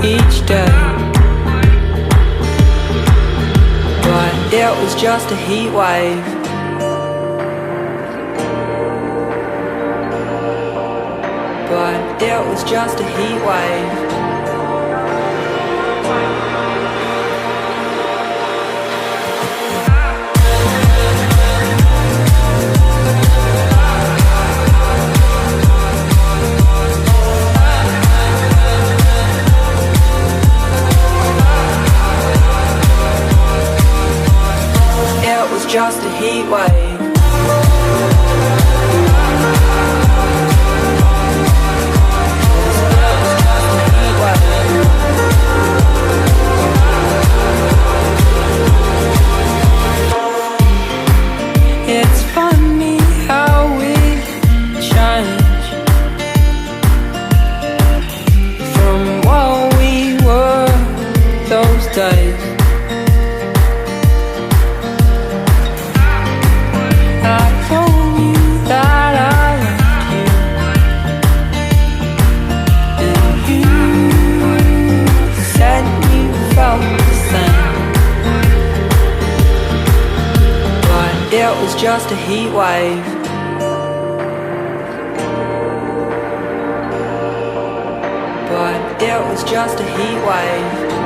each day. But it was just a heat wave. But it was just a heat wave. Just a heat wave. It's funny how we change from what we were those days. It was just a heat wave. But it was just a heat wave.